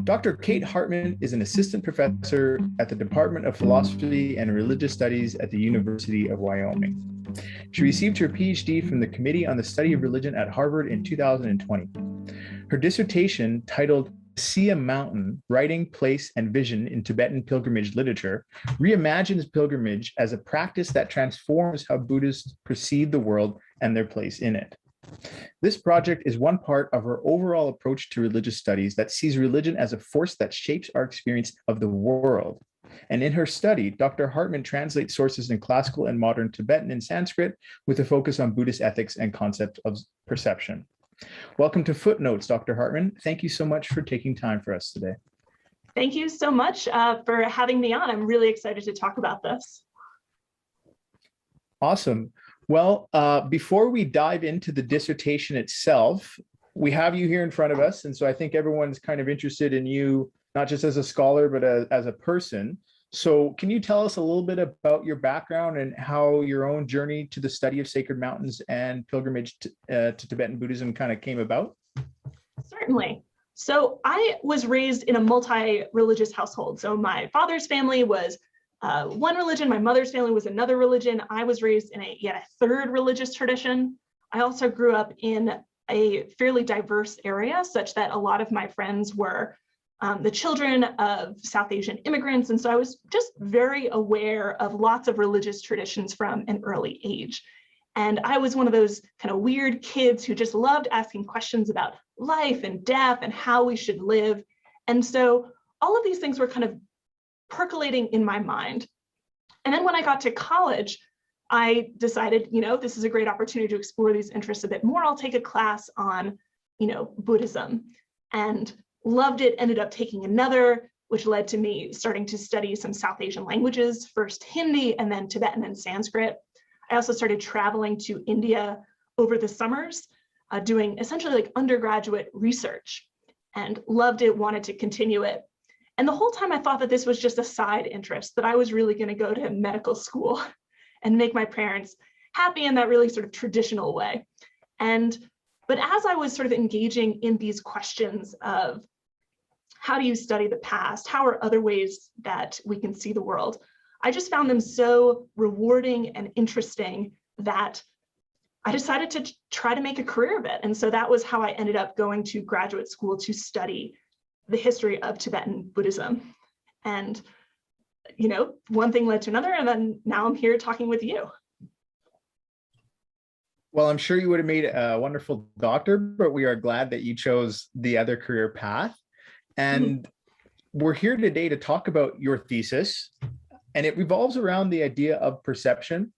Dr. Kate Hartmann is an assistant professor at the Department of Philosophy and Religious Studies at the University of Wyoming. She received her PhD from the Committee on the Study of Religion at Harvard in 2020. Her dissertation, titled See a Mountain, Writing, Place, and Vision in Tibetan Pilgrimage Literature, reimagines pilgrimage as a practice that transforms how Buddhists perceive the world and their place in it. This project is one part of her overall approach to religious studies that sees religion as a force that shapes our experience of the world. And in her study, Dr. Hartmann translates sources in classical and modern Tibetan and Sanskrit with a focus on Buddhist ethics and concept of perception. Welcome to Footnotes, Dr. Hartmann. Thank you so much for taking time for us today. Thank you so much for having me on. I'm really excited to talk about this. Awesome. Well, before we dive into the dissertation itself, we have you here in front of us. And so I think everyone's kind of interested in you, not just as a scholar, but as a person. So can you tell us a little bit about your background and how your own journey to the study of sacred mountains and pilgrimage to Tibetan Buddhism kind of came about? Certainly. So I was raised in a multi-religious household. So my father's family was one religion, my mother's family was another religion. I was raised in yet a third religious tradition. I also grew up in a fairly diverse area, such that a lot of my friends were the children of South Asian immigrants. And so I was just very aware of lots of religious traditions from an early age. And I was one of those kind of weird kids who just loved asking questions about life and death and how we should live. And so all of these things were kind of percolating in my mind. And then when I got to college, I decided, this is a great opportunity to explore these interests a bit more. I'll take a class on, Buddhism, and loved it. Ended up taking another, which led to me starting to study some South Asian languages, first Hindi and then Tibetan and Sanskrit. I also started traveling to India over the summers, doing essentially like undergraduate research, and loved it, wanted to continue it. And the whole time I thought that this was just a side interest, that I was really going to go to medical school and make my parents happy in that really sort of traditional way. But as I was sort of engaging in these questions of how do you study the past, how are other ways that we can see the world, I just found them so rewarding and interesting that I decided to try to make a career of it. And so that was how I ended up going to graduate school to study the history of Tibetan Buddhism. And, one thing led to another, and then now I'm here talking with you. Well, I'm sure you would have made a wonderful doctor, but we are glad that you chose the other career path. And we're here today to talk about your thesis, and it revolves around the idea of perception.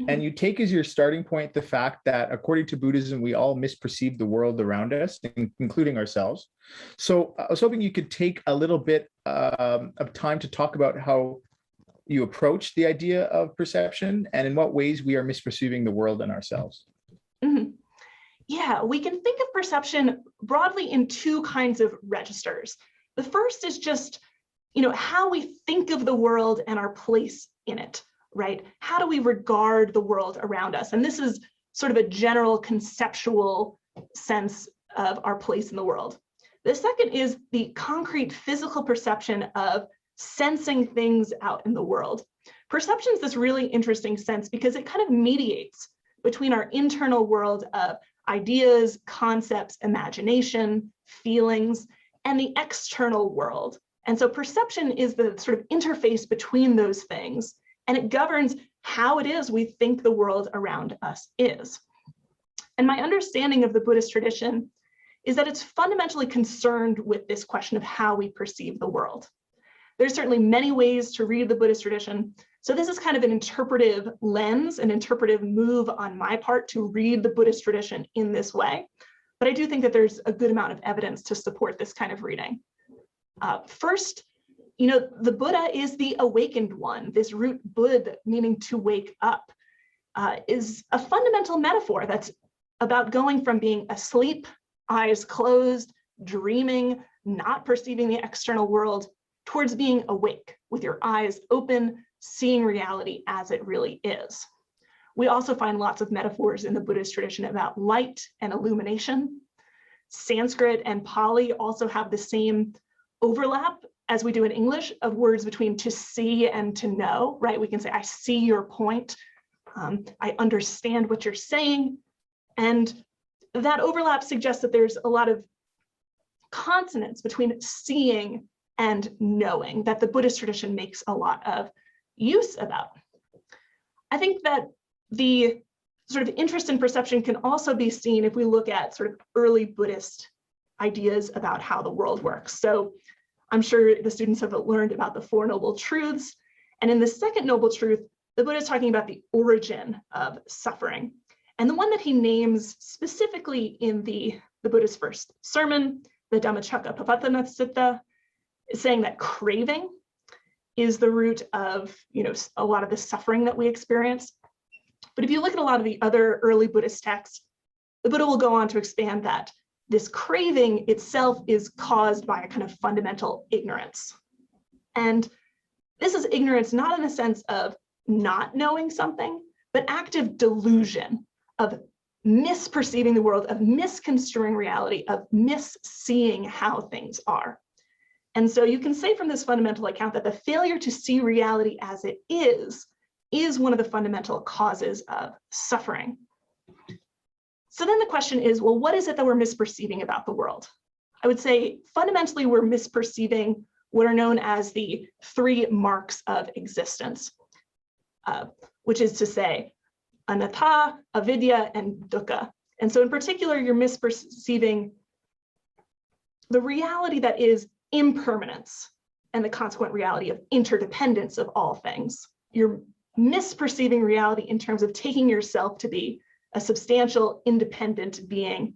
And you take as your starting point the fact that according to Buddhism, we all misperceive the world around us, including ourselves. So I was hoping you could take a little bit of time to talk about how you approach the idea of perception and in what ways we are misperceiving the world and ourselves. Yeah, we can think of perception broadly in two kinds of registers. The first is just, how we think of the world and our place in it. Right? How do we regard the world around us? And this is sort of a general conceptual sense of our place in the world. The second is the concrete physical perception of sensing things out in the world. Perception is this really interesting sense because it kind of mediates between our internal world of ideas, concepts, imagination, feelings, and the external world. And so perception is the sort of interface between those things. And it governs how it is we think the world around us is. And my understanding of the Buddhist tradition is that it's fundamentally concerned with this question of how we perceive the world. There's certainly many ways to read the Buddhist tradition. So this is kind of an interpretive lens, an interpretive move on my part to read the Buddhist tradition in this way. But I do think that there's a good amount of evidence to support this kind of reading. First, the Buddha is the awakened one. This root bud, meaning to wake up, is a fundamental metaphor that's about going from being asleep, eyes closed, dreaming, not perceiving the external world, towards being awake with your eyes open, seeing reality as it really is. We also find lots of metaphors in the Buddhist tradition about light and illumination. Sanskrit and Pali also have the same overlap, as we do in English, of words between to see and to know, right? We can say, I see your point. I understand what you're saying. And that overlap suggests that there's a lot of consonance between seeing and knowing that the Buddhist tradition makes a lot of use about. I think that the sort of interest in perception can also be seen if we look at sort of early Buddhist ideas about how the world works. So I'm sure the students have learned about the Four Noble Truths. And in the second Noble Truth, the Buddha is talking about the origin of suffering. And the one that he names specifically in the Buddha's first sermon, the Dhammacakkappavattana Sutta, is saying that craving is the root of, a lot of the suffering that we experience. But if you look at a lot of the other early Buddhist texts, the Buddha will go on to expand that this craving itself is caused by a kind of fundamental ignorance. And this is ignorance not in the sense of not knowing something, but active delusion, of misperceiving the world, of misconstruing reality, of misseeing how things are. And so you can say from this fundamental account that the failure to see reality as it is one of the fundamental causes of suffering. So then the question is, well, what is it that we're misperceiving about the world? I would say fundamentally we're misperceiving what are known as the three marks of existence, which is to say anatta, avidya, and dukkha. And so in particular, you're misperceiving the reality that is impermanence and the consequent reality of interdependence of all things. You're misperceiving reality in terms of taking yourself to be a substantial, independent being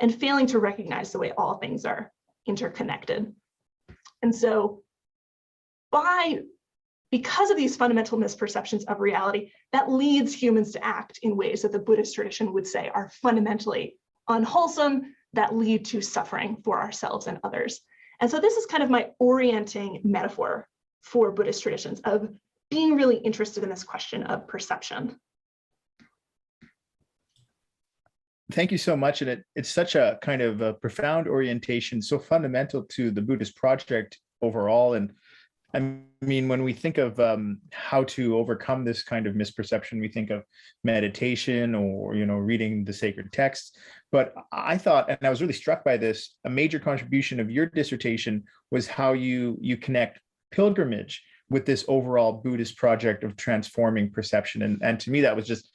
and failing to recognize the way all things are interconnected. And so because of these fundamental misperceptions of reality, that leads humans to act in ways that the Buddhist tradition would say are fundamentally unwholesome, that lead to suffering for ourselves and others. And so this is kind of my orienting metaphor for Buddhist traditions of being really interested in this question of perception. Thank you so much. And it's such a kind of a profound orientation, so fundamental to the Buddhist project overall. And I mean, when we think of how to overcome this kind of misperception, we think of meditation or, reading the sacred texts. But I thought, and I was really struck by this, a major contribution of your dissertation was how you connect pilgrimage with this overall Buddhist project of transforming perception. And to me, that was just,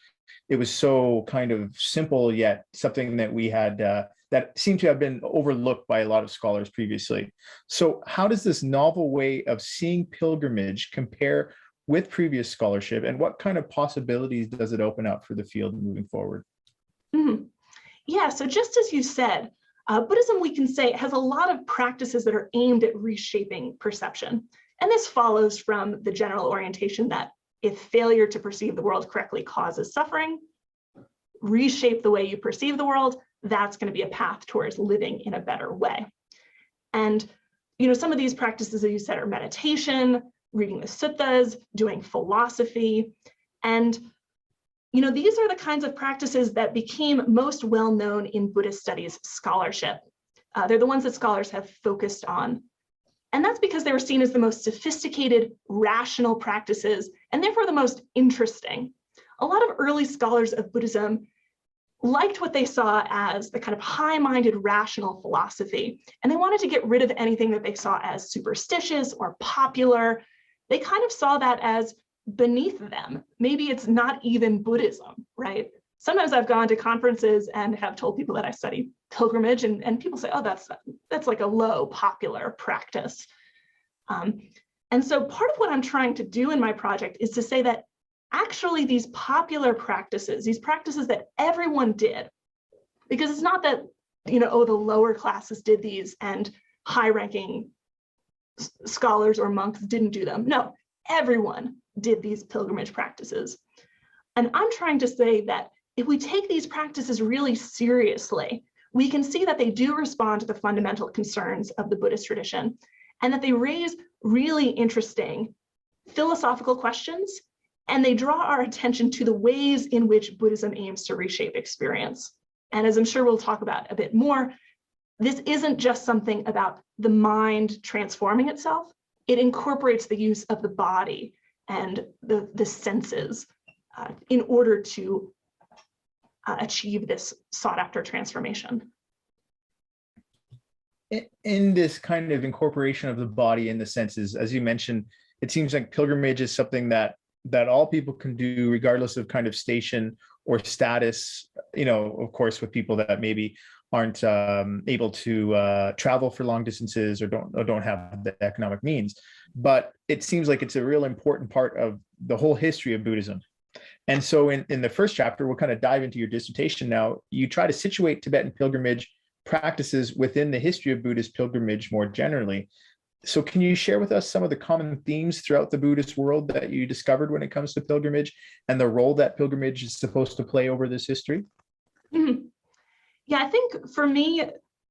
it was so kind of simple, yet something that we had that seemed to have been overlooked by a lot of scholars previously. So how does this novel way of seeing pilgrimage compare with previous scholarship, and what kind of possibilities does it open up for the field moving forward? Mm-hmm. Yeah, so just as you said, Buddhism, we can say, has a lot of practices that are aimed at reshaping perception. And this follows from the general orientation that if failure to perceive the world correctly causes suffering, reshape the way you perceive the world, that's going to be a path towards living in a better way. And, some of these practices, as you said, are meditation, reading the suttas, doing philosophy. And, these are the kinds of practices that became most well known in Buddhist studies scholarship. They're the ones that scholars have focused on. And that's because they were seen as the most sophisticated, rational practices, and therefore the most interesting. A lot of early scholars of Buddhism liked what they saw as the kind of high-minded rational philosophy, and they wanted to get rid of anything that they saw as superstitious or popular. They kind of saw that as beneath them. Maybe it's not even Buddhism, right? Sometimes I've gone to conferences and have told people that I study pilgrimage, and people say, oh, that's like a low popular practice. And so part of what I'm trying to do in my project is to say that actually these popular practices, these practices that everyone did, because it's not that, the lower classes did these and high-ranking scholars or monks didn't do them. No, everyone did these pilgrimage practices. And I'm trying to say that if we take these practices really seriously, we can see that they do respond to the fundamental concerns of the Buddhist tradition, and that they raise really interesting philosophical questions, and they draw our attention to the ways in which Buddhism aims to reshape experience. And as I'm sure we'll talk about a bit more, this isn't just something about the mind transforming itself. It incorporates the use of the body and the senses in order to achieve this sought after transformation. In this kind of incorporation of the body and the senses, as you mentioned, it seems like pilgrimage is something that all people can do regardless of kind of station or status, of course, with people that maybe aren't able to travel for long distances or don't have the economic means. But it seems like it's a real important part of the whole history of Buddhism. And so in the first chapter, we'll kind of dive into your dissertation now. You try to situate Tibetan pilgrimage practices within the history of Buddhist pilgrimage more generally. So can you share with us some of the common themes throughout the Buddhist world that you discovered when it comes to pilgrimage and the role that pilgrimage is supposed to play over this history? Mm-hmm. Yeah, I think for me,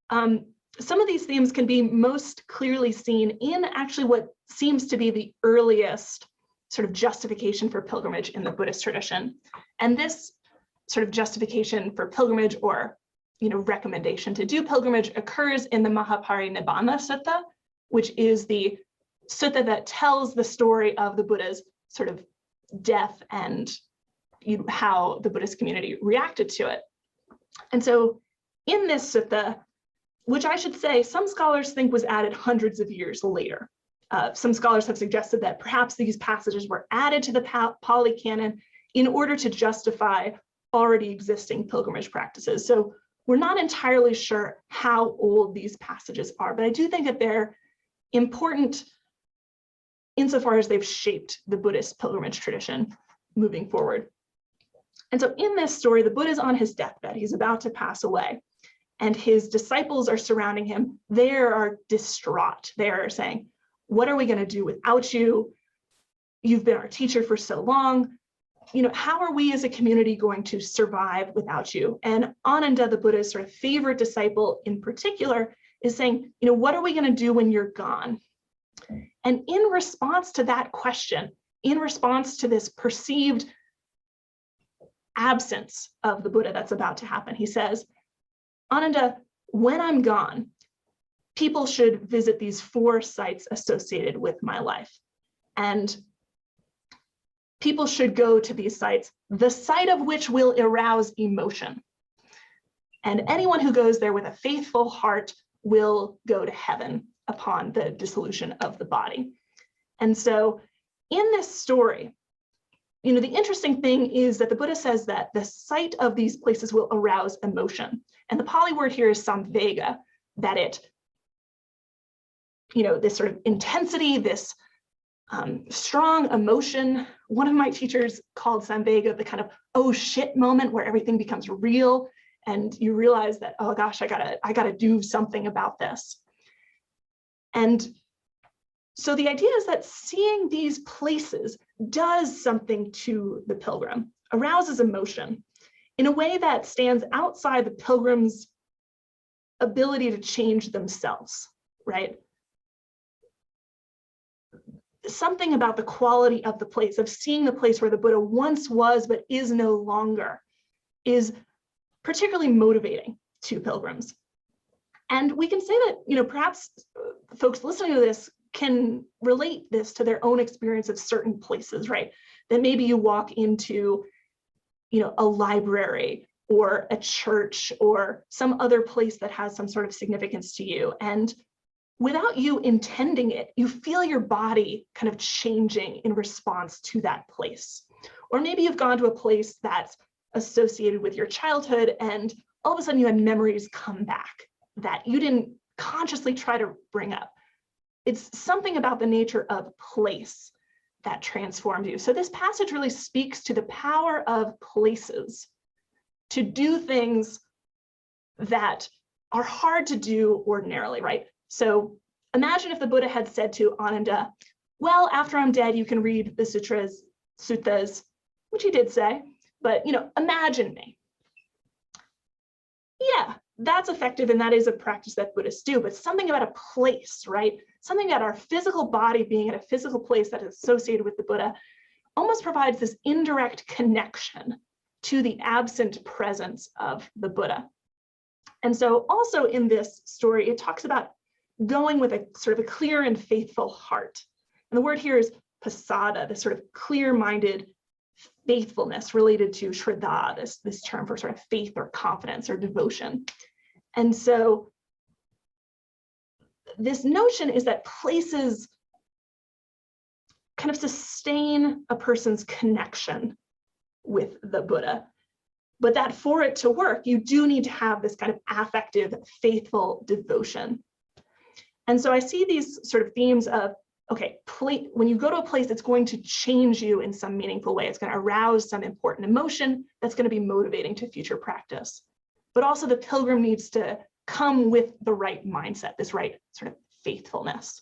some of these themes can be most clearly seen in actually what seems to be the earliest sort of justification for pilgrimage in the Buddhist tradition. And this sort of justification for pilgrimage, or recommendation to do pilgrimage, occurs in the Mahaparinibbana Sutta, which is the sutta that tells the story of the Buddha's sort of death and how the Buddhist community reacted to it. And so in this sutta, which I should say some scholars think was added hundreds of years later, some scholars have suggested that perhaps these passages were added to the Pali Canon in order to justify already existing pilgrimage practices. So we're not entirely sure how old these passages are, but I do think that they're important insofar as they've shaped the Buddhist pilgrimage tradition moving forward. And so in this story, the Buddha's on his deathbed. He's about to pass away, and his disciples are surrounding him. They are distraught. They are saying, "What are we going to do without you? You've been our teacher for so long. How are we as a community going to survive without you?" And Ananda, the Buddha's sort of favorite disciple in particular, is saying, "What are we going to do when you're gone?" And in response to that question, in response to this perceived absence of the Buddha that's about to happen, he says, "Ananda, when I'm gone, people should visit these 4 sites associated with my life. And people should go to these sites, the sight of which will arouse emotion. And anyone who goes there with a faithful heart will go to heaven upon the dissolution of the body." And so in this story, the interesting thing is that the Buddha says that the sight of these places will arouse emotion. And the Pali word here is samvega, that it, this sort of intensity, this strong emotion. One of my teachers called samvega the kind of oh shit moment where everything becomes real and you realize that, oh gosh, I gotta do something about this. And so the idea is that seeing these places does something to the pilgrim, arouses emotion in a way that stands outside the pilgrim's ability to change themselves, right? Something about the quality of the place, of seeing the place where the Buddha once was but is no longer, is particularly motivating to pilgrims. And we can say that, perhaps folks listening to this can relate this to their own experience of certain places, right? That maybe you walk into, a library or a church or some other place that has some sort of significance to you. And without you intending it, you feel your body kind of changing in response to that place. Or maybe you've gone to a place that's associated with your childhood and all of a sudden you had memories come back that you didn't consciously try to bring up. It's something about the nature of place that transforms you. So this passage really speaks to the power of places to do things that are hard to do ordinarily, right? So imagine if the Buddha had said to Ananda, well, after I'm dead, you can read the suttas, which he did say, but imagine me. Yeah, that's effective and that is a practice that Buddhists do, but something about a place, right? Something about our physical body being at a physical place that is associated with the Buddha almost provides this indirect connection to the absent presence of the Buddha. And so also in this story, it talks about going with a sort of a clear and faithful heart. And the word here is pasada, this sort of clear-minded faithfulness related to shraddha, this term for sort of faith or confidence or devotion. And so this notion is that places kind of sustain a person's connection with the Buddha, but that for it to work, you do need to have this kind of affective, faithful devotion. And so I see these sort of themes of, okay, when you go to a place, it's going to change you in some meaningful way. It's going to arouse some important emotion that's going to be motivating to future practice. But also the pilgrim needs to come with the right mindset, this right sort of faithfulness.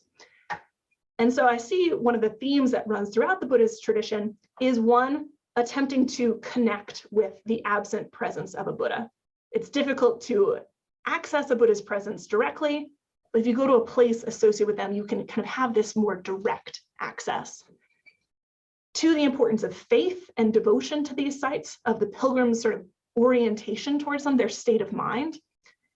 And so I see one of the themes that runs throughout the Buddhist tradition is one, attempting to connect with the absent presence of a Buddha. It's difficult to access a Buddha's presence directly, but if you go to a place associated with them, you can kind of have this more direct access. To the importance of faith and devotion to these sites, of the pilgrim's sort of orientation towards them, their state of mind.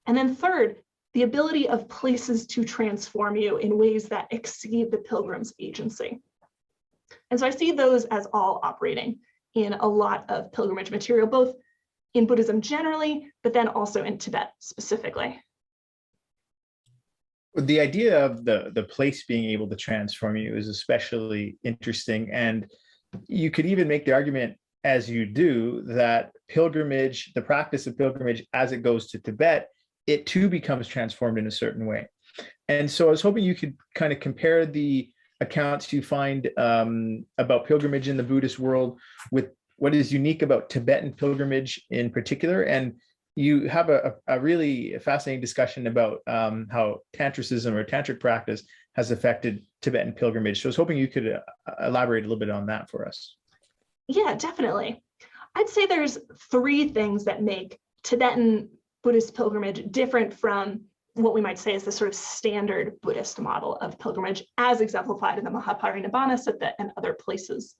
And then third, the ability of places to transform you in ways that exceed the pilgrim's agency. And so I see those as all operating in a lot of pilgrimage material, both in Buddhism generally, but then also in Tibet specifically. The idea of the place being able to transform you is especially interesting. And you could even make the argument, as you do, that pilgrimage, the practice of pilgrimage as it goes to Tibet, it too becomes transformed in a certain way. And so I was hoping you could kind of compare the accounts you find about pilgrimage in the Buddhist world with what is unique about Tibetan pilgrimage in particular. And you have a really fascinating discussion about how Tantricism or tantric practice has affected Tibetan pilgrimage. So I was hoping you could elaborate a little bit on that for us. Yeah, definitely. I'd say there's three things that make Tibetan Buddhist pilgrimage different from what we might say is the sort of standard Buddhist model of pilgrimage as exemplified in the Mahaparinibbana Sutta and other places.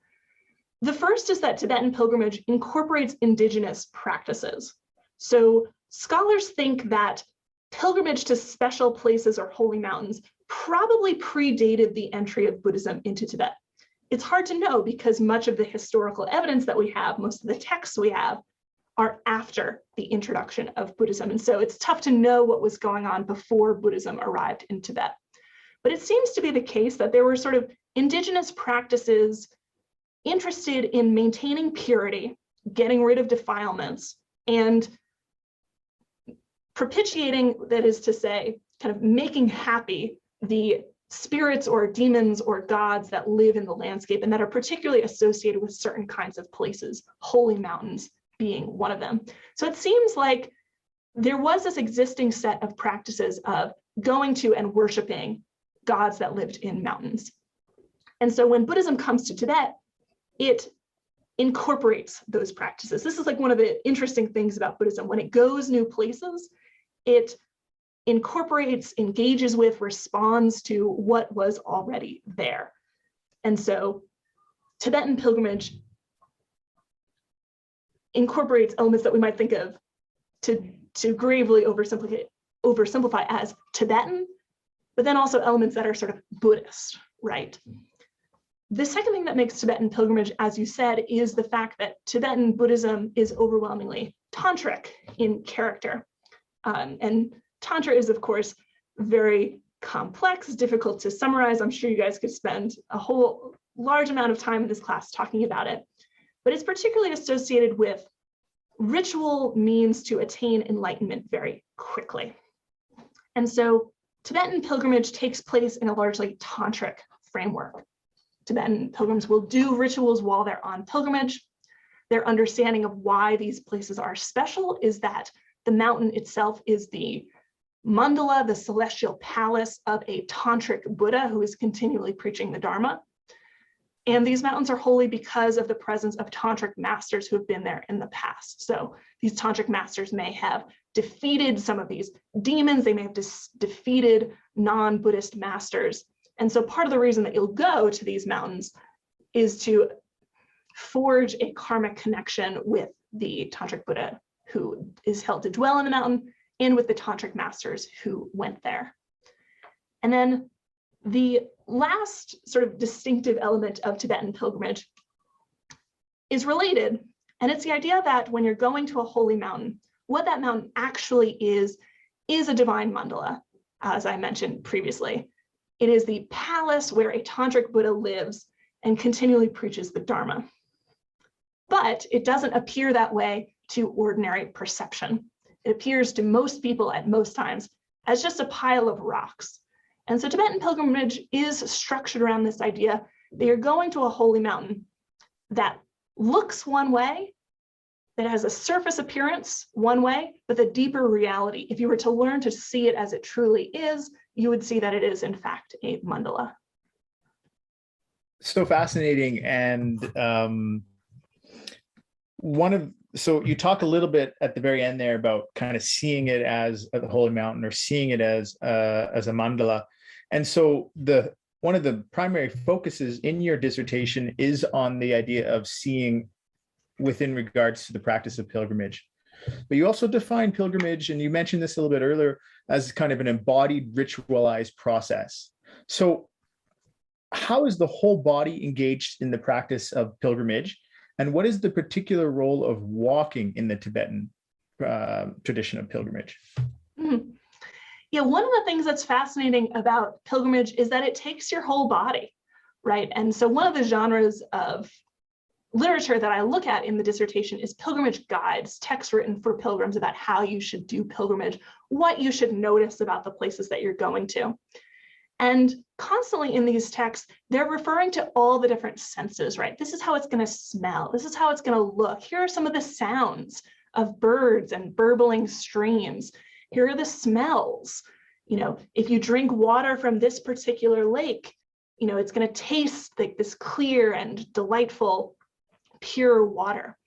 The first is that Tibetan pilgrimage incorporates indigenous practices. So scholars think that pilgrimage to special places or holy mountains probably predated the entry of Buddhism into Tibet. It's hard to know because much of the historical evidence that we have, most of the texts we have, are after the introduction of Buddhism. And so it's tough to know what was going on before Buddhism arrived in Tibet. But it seems to be the case that there were sort of indigenous practices interested in maintaining purity, getting rid of defilements, and propitiating, that is to say, kind of making happy the spirits or demons or gods that live in the landscape and that are particularly associated with certain kinds of places, holy mountains being one of them. So it seems like there was this existing set of practices of going to and worshiping gods that lived in mountains. And so when Buddhism comes to Tibet, it incorporates those practices. This is like one of the interesting things about Buddhism. When it goes new places, it incorporates, engages with, responds to what was already there. And so Tibetan pilgrimage incorporates elements that we might think of to gravely oversimplify as Tibetan, but then also elements that are sort of Buddhist, right? The second thing that makes Tibetan pilgrimage, as you said, is the fact that Tibetan Buddhism is overwhelmingly tantric in character. And Tantra is, of course, very complex, difficult to summarize. I'm sure you guys could spend a whole large amount of time in this class talking about it. But it's particularly associated with ritual means to attain enlightenment very quickly. And so Tibetan pilgrimage takes place in a largely tantric framework. Tibetan pilgrims will do rituals while they're on pilgrimage. Their understanding of why these places are special is that the mountain itself is the mandala, the celestial palace of a tantric Buddha who is continually preaching the Dharma. And these mountains are holy because of the presence of tantric masters who have been there in the past. So these tantric masters may have defeated some of these demons. They may have defeated non-Buddhist masters. And so part of the reason that you'll go to these mountains is to forge a karmic connection with the tantric Buddha who is held to dwell in the mountain and with the tantric masters who went there. And then the last sort of distinctive element of Tibetan pilgrimage is related, and it's the idea that when you're going to a holy mountain, what that mountain actually is a divine mandala, as I mentioned previously. It is the palace where a tantric Buddha lives and continually preaches the Dharma. But it doesn't appear that way to ordinary perception. It appears to most people at most times as just a pile of rocks. And so Tibetan pilgrimage is structured around this idea that you're going to a holy mountain that looks one way, that has a surface appearance one way, but the deeper reality, if you were to learn to see it as it truly is, you would see that it is in fact a mandala. So fascinating. And so you talk a little bit at the very end there about kind of seeing it as a holy mountain or seeing it as a mandala. And so one of the primary focuses in your dissertation is on the idea of seeing within regards to the practice of pilgrimage. But you also define pilgrimage, and you mentioned this a little bit earlier, as kind of an embodied, ritualized process. So how is the whole body engaged in the practice of pilgrimage? And what is the particular role of walking in the Tibetan tradition of pilgrimage? Mm-hmm. Yeah, one of the things that's fascinating about pilgrimage is that it takes your whole body, right? And so one of the genres of literature that I look at in the dissertation is pilgrimage guides, texts written for pilgrims about how you should do pilgrimage, what you should notice about the places that you're going to. And constantly in these texts, they're referring to all the different senses, right? This is how it's going to smell. This is how it's going to look. Here are some of the sounds of birds and burbling streams. Here are the smells. You know, if you drink water from this particular lake, you know, it's going to taste like this clear and delightful, pure water.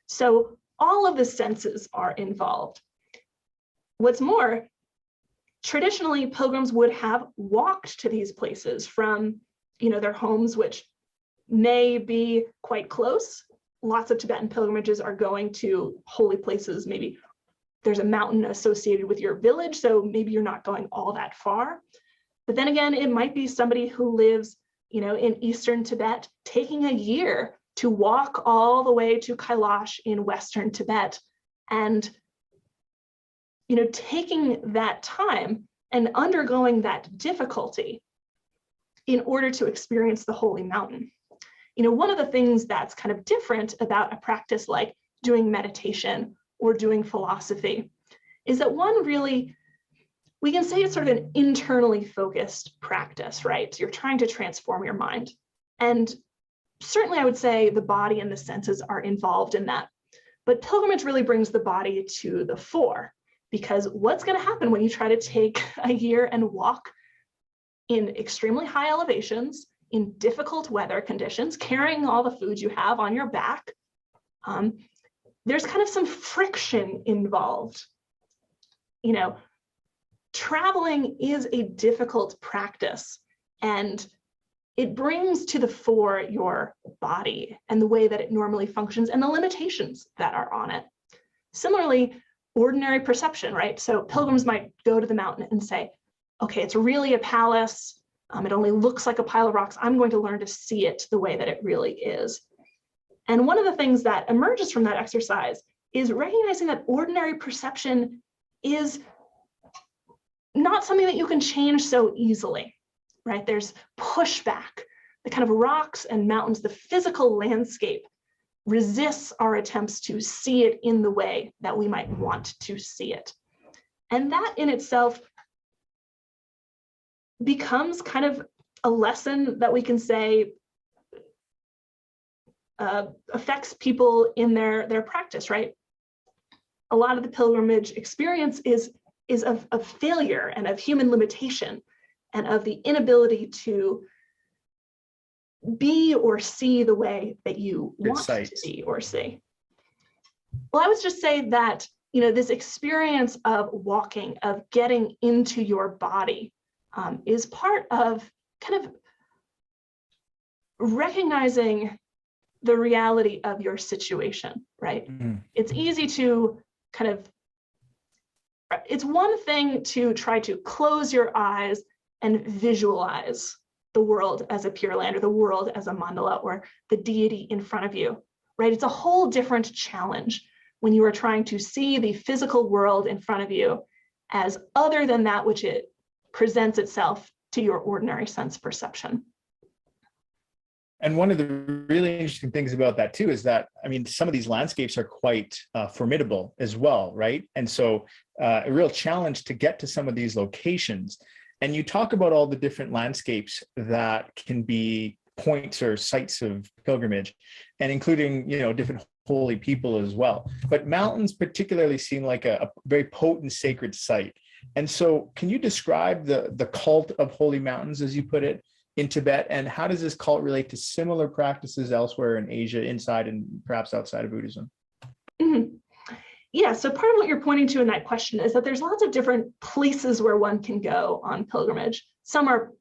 So all of the senses are involved. What's more, traditionally, pilgrims would have walked to these places from, you know, their homes, which may be quite close. Lots of Tibetan pilgrimages are going to holy places. Maybe there's a mountain associated with your village, so maybe you're not going all that far. But then again, it might be somebody who lives, you know, in Eastern Tibet, taking a year to walk all the way to Kailash in Western Tibet, and you know, taking that time and undergoing that difficulty in order to experience the holy mountain. You know, one of the things that's kind of different about a practice like doing meditation or doing philosophy is that one really, we can say it's sort of an internally focused practice, right? You're trying to transform your mind. And certainly I would say the body and the senses are involved in that. But pilgrimage really brings the body to the fore, because what's going to happen when you try to take a year and walk in extremely high elevations, in difficult weather conditions, carrying all the food you have on your back? There's kind of some friction involved. You know, traveling is a difficult practice, and it brings to the fore your body and the way that it normally functions and the limitations that are on it. Similarly, ordinary perception, right? So pilgrims might go to the mountain and say, okay, it's really a palace. It only looks like a pile of rocks. I'm going to learn to see it the way that it really is. And one of the things that emerges from that exercise is recognizing that ordinary perception is not something that you can change so easily, right? There's pushback. The kind of rocks and mountains, the physical landscape resists our attempts to see it in the way that we might want to see it. And that in itself becomes kind of a lesson that we can say affects people in their practice, right? A lot of the pilgrimage experience is of failure and of human limitation and of the inability to be or see the way that you want to be or see. Well, I would just say that, you know, this experience of walking, of getting into your body, is part of kind of recognizing the reality of your situation, right? Mm-hmm. It's easy to kind of it's one thing to try to close your eyes and visualize the world as a Pure Land or the world as a mandala or the deity in front of you, right? It's a whole different challenge when you are trying to see the physical world in front of you as other than that which it presents itself to your ordinary sense perception. And one of the really interesting things about that too is that, I mean, some of these landscapes are quite formidable as well, right? And so a real challenge to get to some of these locations. And you talk about all the different landscapes that can be points or sites of pilgrimage, and including, you know, different holy people as well. But mountains particularly seem like a very potent sacred site. And so can you describe the cult of holy mountains, as you put it, in Tibet, and how does this cult relate to similar practices elsewhere in Asia, inside and perhaps outside of Buddhism? Mm-hmm. Yeah, so part of what you're pointing to in that question is that there's lots of different places where one can go on pilgrimage. Some are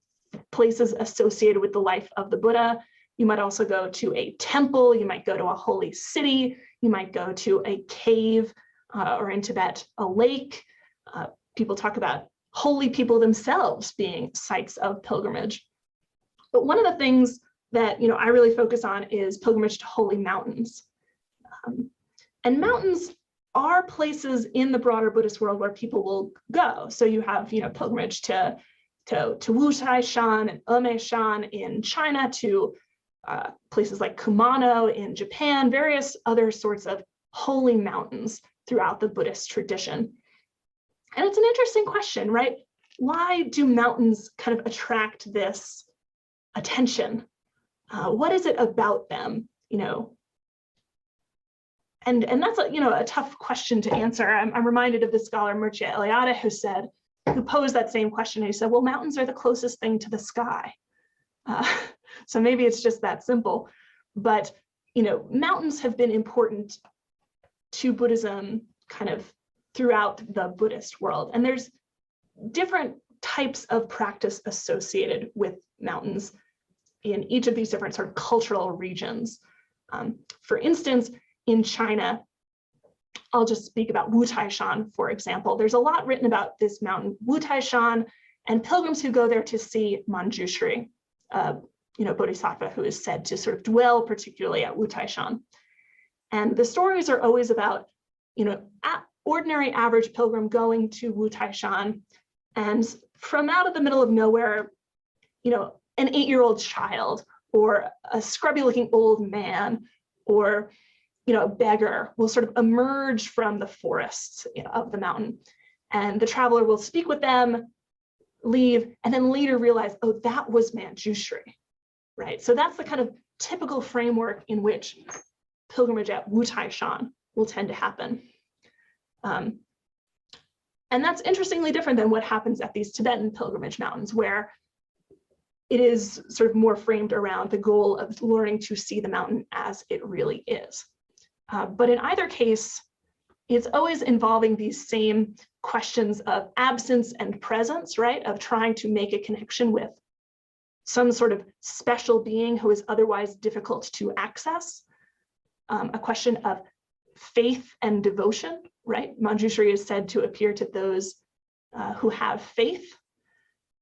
places associated with the life of the Buddha. You might also go to a temple, you might go to a holy city, you might go to a cave, or in Tibet, a lake. People talk about holy people themselves being sites of pilgrimage. But one of the things that, you know, I really focus on is pilgrimage to holy mountains. And mountains are places in the broader Buddhist world where people will go. So you have, you know, pilgrimage to Wutai Shan and Ome Shan in China, to places like Kumano in Japan, various other sorts of holy mountains throughout the Buddhist tradition. And it's an interesting question, right? Why do mountains kind of attract this attention? What is it about them, you know? And that's a, you know, a tough question to answer. I'm reminded of the scholar Mircea Eliade who posed that same question. He said, well, mountains are the closest thing to the sky. So maybe it's just that simple. But, you know, mountains have been important to Buddhism kind of throughout the Buddhist world. And there's different types of practice associated with mountains in each of these different sort of cultural regions. For instance, in China, I'll just speak about Wutai Shan, for example. There's a lot written about this mountain, Wutai Shan, and pilgrims who go there to see Manjushri, you know, Bodhisattva, who is said to sort of dwell particularly at Wutai Shan. And the stories are always about, you know, ordinary average pilgrim going to Wutai Shan, and from out of the middle of nowhere, you know, an 8-year-old child or a scrubby looking old man or, you know, a beggar will sort of emerge from the forests, you know, of the mountain, and the traveler will speak with them, leave, and then later realize, oh, that was Manjushri, right? So that's the kind of typical framework in which pilgrimage at Wutai Shan will tend to happen. And that's interestingly different than what happens at these Tibetan pilgrimage mountains, where it is sort of more framed around the goal of learning to see the mountain as it really is. But in either case, it's always involving these same questions of absence and presence, right? Of trying to make a connection with some sort of special being who is otherwise difficult to access. A question of faith and devotion, right? Manjushri is said to appear to those who have faith.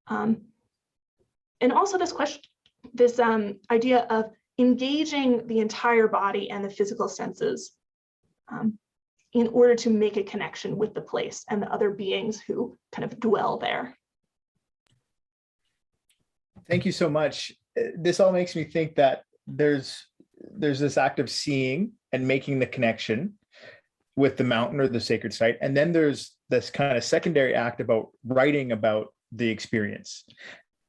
And also this question, this idea of engaging the entire body and the physical senses in order to make a connection with the place and the other beings who kind of dwell there. Thank you so much. This all makes me think that there's this act of seeing and making the connection with the mountain or the sacred site. And then there's this kind of secondary act about writing about the experience.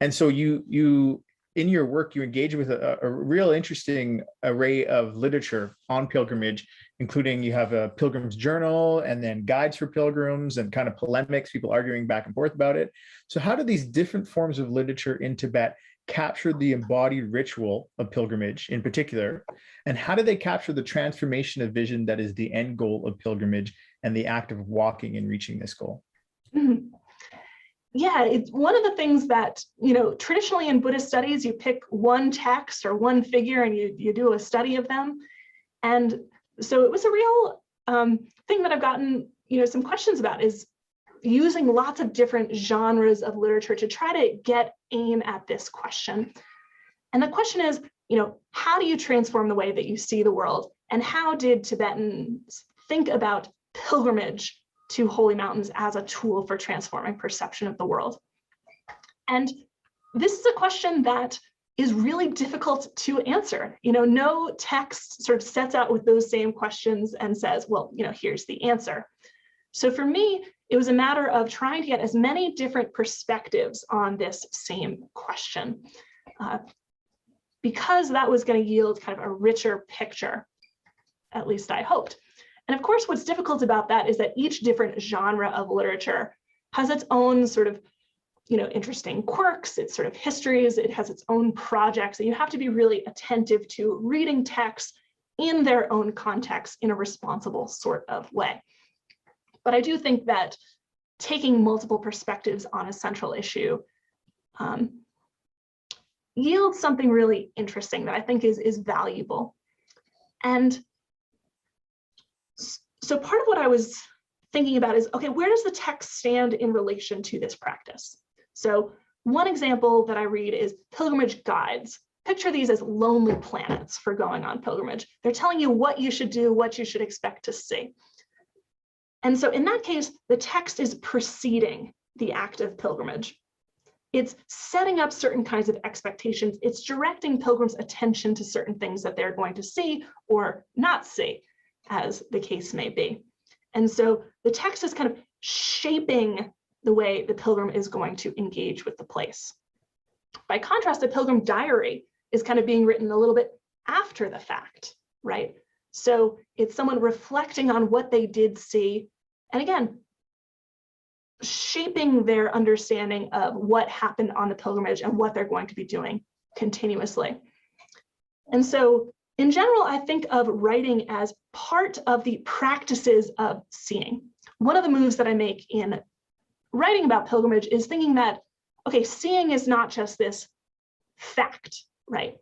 And so you in your work, you engage with a real interesting array of literature on pilgrimage, including you have a pilgrim's journal and then guides for pilgrims and kind of polemics, people arguing back and forth about it. So how do these different forms of literature in Tibet capture the embodied ritual of pilgrimage in particular? And how do they capture the transformation of vision that is the end goal of pilgrimage and the act of walking and reaching this goal? Mm-hmm. Yeah, it's one of the things that, you know, traditionally in Buddhist studies, you pick one text or one figure and you do a study of them. And so it was a real thing that I've gotten, you know, some questions about is, using lots of different genres of literature to try to aim at this question. And the question is, how do you transform the way that you see the world? And how did Tibetans think about pilgrimage to holy mountains as a tool for transforming perception of the world? And this is a question that is really difficult to answer. No text sort of sets out with those same questions and says, well, here's the answer. So for me, it was a matter of trying to get as many different perspectives on this same question, because that was going to yield kind of a richer picture, at least I hoped. And of course, what's difficult about that is that each different genre of literature has its own sort of interesting quirks, its sort of histories, it has its own projects, and you have to be really attentive to reading texts in their own context in a responsible sort of way. But I do think that taking multiple perspectives on a central issue yields something really interesting that I think is valuable. And so part of what I was thinking about is, okay, where does the text stand in relation to this practice? So one example that I read is pilgrimage guides. Picture these as lonely planets for going on pilgrimage. They're telling you what you should do, what you should expect to see. And so in that case, the text is preceding the act of pilgrimage. It's setting up certain kinds of expectations. It's directing pilgrims' attention to certain things that they're going to see or not see, as the case may be. And so the text is kind of shaping the way the pilgrim is going to engage with the place. By contrast, a pilgrim diary is kind of being written a little bit after the fact, right? So it's someone reflecting on what they did see, and again, shaping their understanding of what happened on the pilgrimage and what they're going to be doing continuously. And so in general, I think of writing as part of the practices of seeing. One of the moves that I make in writing about pilgrimage is thinking that, okay, seeing is not just this fact, right?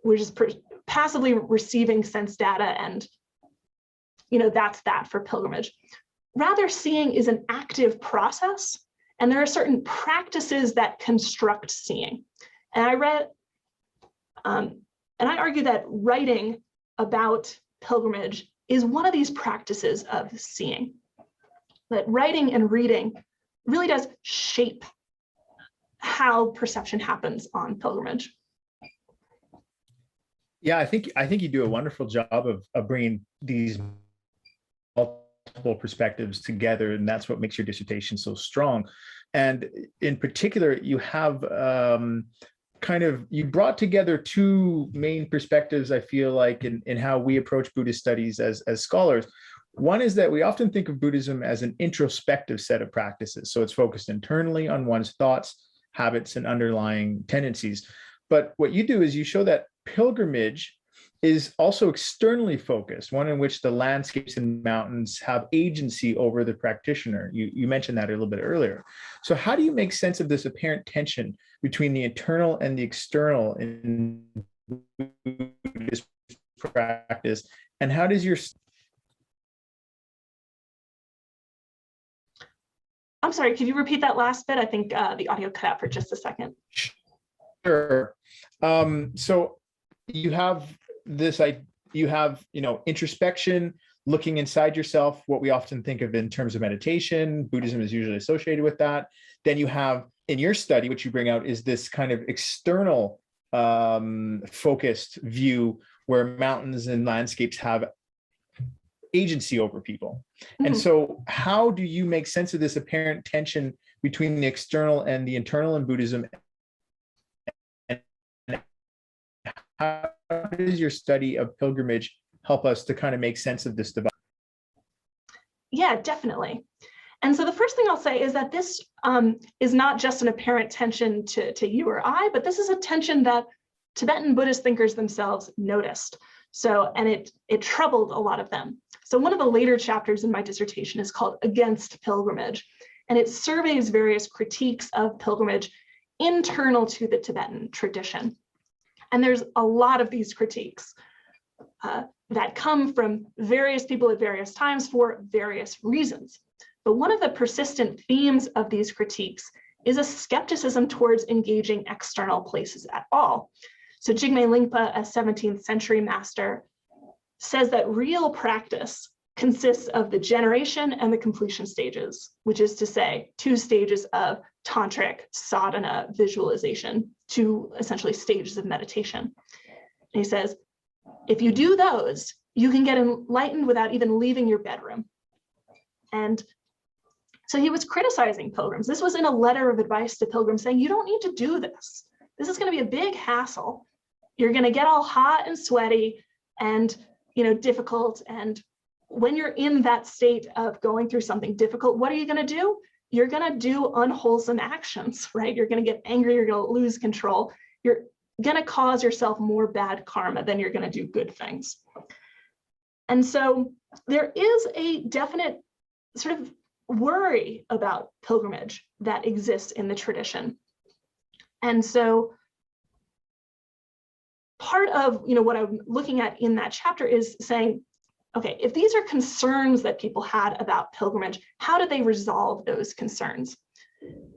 We're just passively receiving sense data and, that's that for pilgrimage. Rather, seeing is an active process, and there are certain practices that construct seeing. And I argue that writing about pilgrimage is one of these practices of seeing. That writing and reading really does shape how perception happens on pilgrimage. Yeah, I think you do a wonderful job of bringing these multiple perspectives together, and that's what makes your dissertation so strong. And in particular, you have you brought together two main perspectives, I feel like, in how we approach Buddhist studies as scholars. One is that we often think of Buddhism as an introspective set of practices. So it's focused internally on one's thoughts, habits, and underlying tendencies. But what you do is you show that pilgrimage is also externally focused, one in which the landscapes and mountains have agency over the practitioner. You mentioned that a little bit earlier. So how do you make sense of this apparent tension between the internal and the external in Buddhist practice? And how does your... I'm sorry, could you repeat that last bit? I think the audio cut out for just a second. Sure. So you have this, introspection, looking inside yourself, what we often think of in terms of meditation. Buddhism is usually associated with that. Then you have, in your study, what you bring out is this kind of external focused view where mountains and landscapes have agency over people. Mm-hmm. And so how do you make sense of this apparent tension between the external and the internal in Buddhism? And how does your study of pilgrimage help us to kind of make sense of this divide? Yeah, definitely. And so the first thing I'll say is that this is not just an apparent tension to you or I, but this is a tension that Tibetan Buddhist thinkers themselves noticed. So, and it troubled a lot of them. So one of the later chapters in my dissertation is called Against Pilgrimage, and it surveys various critiques of pilgrimage internal to the Tibetan tradition. And there's a lot of these critiques that come from various people at various times for various reasons. But one of the persistent themes of these critiques is a skepticism towards engaging external places at all. So Jigme Lingpa, a 17th century master, says that real practice consists of the generation and the completion stages, which is to say 2 stages of tantric sadhana visualization, 2 essentially stages of meditation. And he says, if you do those, you can get enlightened without even leaving your bedroom. And so he was criticizing pilgrims. This was in a letter of advice to pilgrims saying, you don't need to do this. This is going to be a big hassle. You're going to get all hot and sweaty and difficult. And when you're in that state of going through something difficult, what are you going to do? You're going to do unwholesome actions, right? You're going to get angry. You're going to lose control. You're going to cause yourself more bad karma than you're going to do good things. And so there is a definite sort of worry about pilgrimage that exists in the tradition. And so part of what I'm looking at in that chapter is saying, okay, if these are concerns that people had about pilgrimage, how did they resolve those concerns?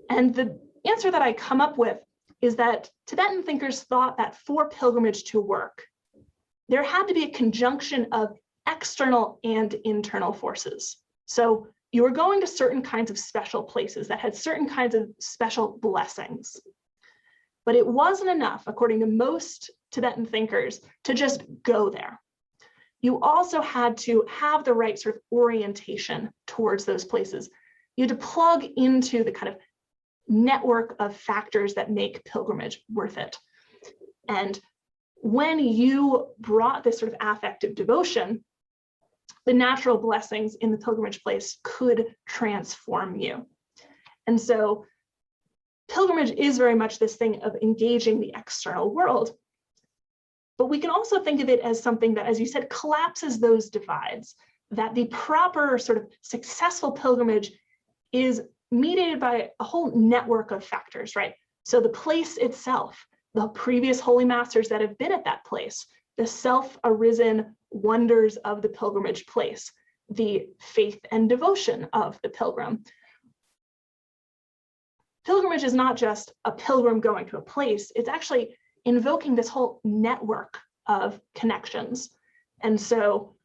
And the answer that I come up with is that Tibetan thinkers thought that for pilgrimage to work, there had to be a conjunction of external and internal forces. So you were going to certain kinds of special places that had certain kinds of special blessings. But it wasn't enough, according to most Tibetan thinkers, to just go there. You also had to have the right sort of orientation towards those places. You had to plug into the kind of network of factors that make pilgrimage worth it. And when you brought this sort of affective devotion, the natural blessings in the pilgrimage place could transform you. And so pilgrimage is very much this thing of engaging the external world. But we can also think of it as something that, as you said, collapses those divides, that the proper sort of successful pilgrimage is mediated by a whole network of factors, right? So the place itself, the previous holy masters that have been at that place, the self-arisen wonders of the pilgrimage place, the faith and devotion of the pilgrim. Pilgrimage is not just a pilgrim going to a place, it's actually invoking this whole network of connections. And so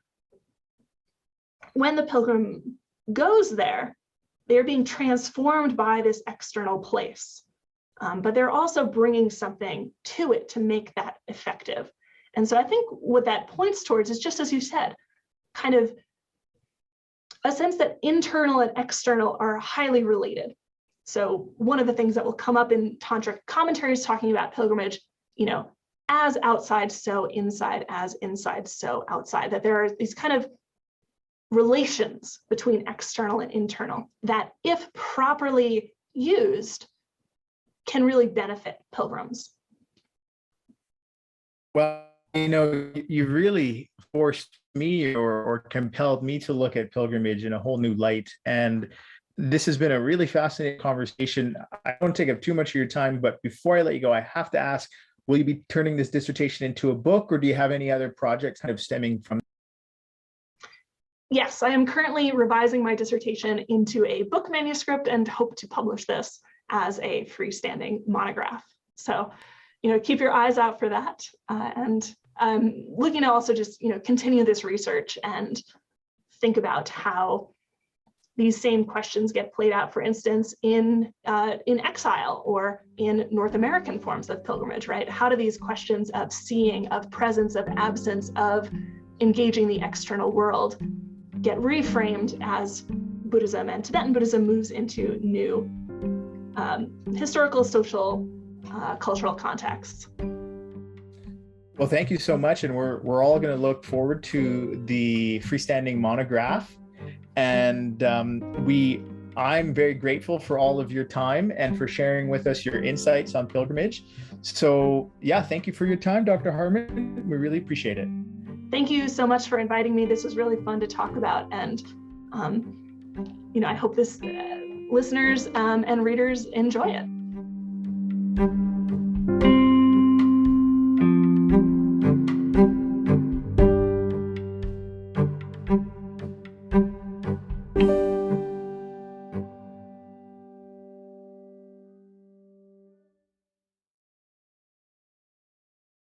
when the pilgrim goes there, they're being transformed by this external place, but they're also bringing something to it to make that effective. And so I think what that points towards is, just as you said, kind of a sense that internal and external are highly related. So one of the things that will come up in tantric commentaries talking about pilgrimage, as outside, so inside, as inside, so outside, that there are these kind of relations between external and internal that, if properly used, can really benefit pilgrims. Well, you really forced me or compelled me to look at pilgrimage in a whole new light. And this has been a really fascinating conversation. I don't take up too much of your time, but before I let you go, I have to ask, will you be turning this dissertation into a book, or do you have any other projects kind of stemming from? Yes, I am currently revising my dissertation into a book manuscript and hope to publish this as a freestanding monograph. So, keep your eyes out for that. And I'm looking to also just, continue this research and think about how these same questions get played out, for instance, in exile or in North American forms of pilgrimage, right? How do these questions of seeing, of presence, of absence, of engaging the external world get reframed as Buddhism and Tibetan Buddhism moves into new historical, social, cultural contexts? Well, thank you so much. And we're all going to look forward to the freestanding monograph. And I'm very grateful for all of your time and for sharing with us your insights on pilgrimage. So yeah, thank you for your time, Dr. Hartmann. We really appreciate it. Thank you so much for inviting me. This was really fun to talk about. And, I hope this listeners and readers enjoy it.